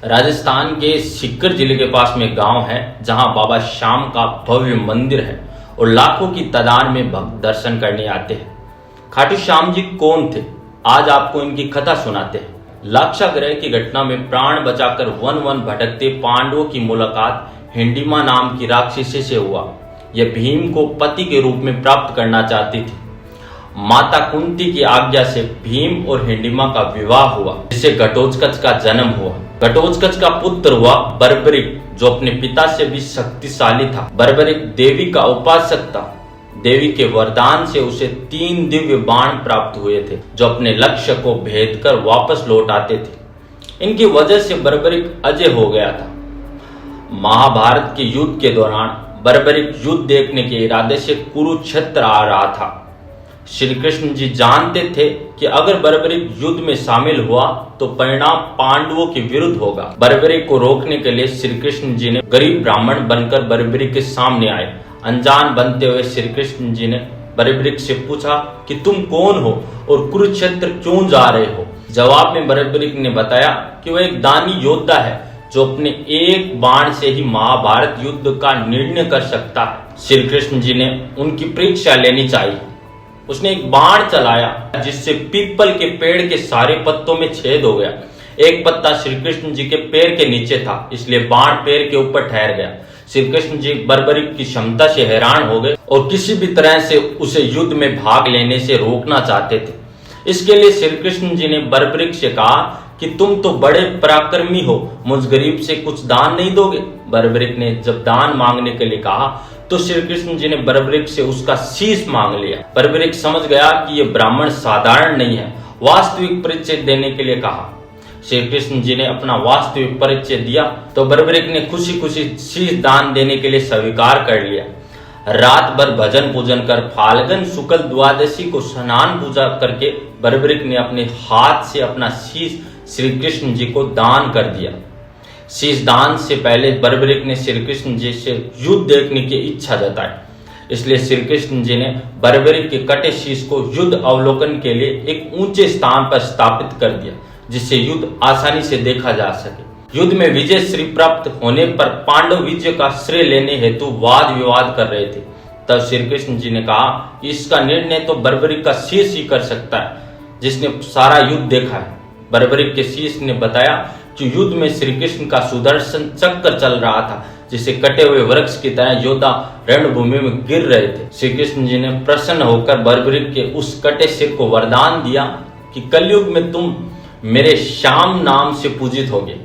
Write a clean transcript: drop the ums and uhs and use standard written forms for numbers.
राजस्थान के सीकर जिले के पास में गांव है जहां बाबा श्याम का भव्य मंदिर है और लाखों की तादाद में भक्त दर्शन करने आते हैं। खाटू श्याम जी कौन थे, आज आपको इनकी कथा सुनाते हैं। लाक्षागृह की घटना में प्राण बचाकर वन वन भटकते पांडवों की मुलाकात हिंडिमा नाम की राक्षसी से हुआ। यह भीम को पति के रूप में प्राप्त करना चाहती थी। माता कुंती की आज्ञा से भीम और हिंडिमा का विवाह हुआ, जिससे घटोत्कच का जन्म हुआ। घटोत्कच का पुत्र हुआ बर्बरिक, जो अपने पिता से भी शक्तिशाली था। बर्बरिक देवी का उपासक था। देवी के वरदान से उसे 3 दिव्य बाण प्राप्त हुए थे, जो अपने लक्ष्य को भेद कर वापस लौट आते थे। इनकी वजह से बर्बरिक अजय हो गया था। महाभारत के युद्ध के दौरान बर्बरिक युद्ध देखने के इरादे से कुरुक्षेत्र आ रहा था। श्री कृष्ण जी जानते थे कि अगर बर्बरिक युद्ध में शामिल हुआ तो परिणाम पांडवों के विरुद्ध होगा। बर्बरिक को रोकने के लिए श्री कृष्ण जी ने गरीब ब्राह्मण बनकर बर्बरिक के सामने आए। अनजान बनते हुए श्री कृष्ण जी ने बर्बरिक से पूछा कि तुम कौन हो और कुरुक्षेत्र क्यों जा रहे हो। जवाब में बर्बरिक ने बताया कि वह एक दानी योद्धा है, जो अपने एक बाण से ही महाभारत युद्ध का निर्णय कर सकता है। श्री कृष्ण जी ने उनकी परीक्षा लेनी चाहिए। उसने एक बाण चलाया, जिससे पीपल के पेड़ के सारे पत्तों में छेद हो गया। एक पत्ता श्री कृष्ण जी के पैर के नीचे था, इसलिए बाण पैर के ऊपर ठहर गया। श्री कृष्ण जी बर्बरिक की क्षमता से हैरान हो गए और किसी भी तरह से उसे युद्ध में भाग लेने से रोकना चाहते थे। इसके लिए श्री कृष्ण जी ने बर्बरिक से कहा कि तुम तो बड़े पराक्रमी हो, मुझ गरीब से कुछ दान नहीं दोगे। बर्बरिक ने जब दान मांगने के लिए कहा तो श्री कृष्ण जी ने बर्बरिक से उसका शीश मांग लिया। बर्बरिक समझ गया कि यह ब्राह्मण साधारण नहीं है। वास्तविक परिचय देने के लिए कहा। श्री कृष्ण जी ने अपना वास्तविक परिचय दिया तो बर्बरिक ने खुशी खुशी शीश दान देने के लिए स्वीकार कर लिया। रात भर भजन पूजन कर फाल्गुन शुक्ल द्वादशी को स्नान पूजा करके बर्बरिक ने अपने हाथ से अपना शीश श्री कृष्ण जी को दान कर दिया। शीश दान से पहले बर्बरिक ने श्री कृष्ण जी से युद्ध देखने की इच्छा जताई, इसलिए श्री कृष्ण जी ने बर्बरिक के कटे शीश को युद्ध अवलोकन के लिए एक ऊंचे स्थान पर स्थापित कर दिया, जिससे युद्ध आसानी से देखा जा सके। युद्ध में विजय श्री प्राप्त होने पर पांडव विजय का श्रेय लेने हेतु वाद विवाद कर रहे थे। तब श्री कृष्ण जी ने कहा, इसका निर्णय तो बर्बरिक का शीश ही कर सकता है, जिसने सारा युद्ध देखा है। बर्बरिक के शीश ने बताया कि युद्ध में श्री कृष्ण का सुदर्शन चक्र चल रहा था, जिसे कटे हुए वृक्ष की तरह योद्धा रणभूमि में गिर रहे थे। श्री कृष्ण जी ने प्रसन्न होकर बर्बरिक के उस कटे सिर को वरदान दिया कि कलयुग में तुम मेरे श्याम नाम से पूजित होगे।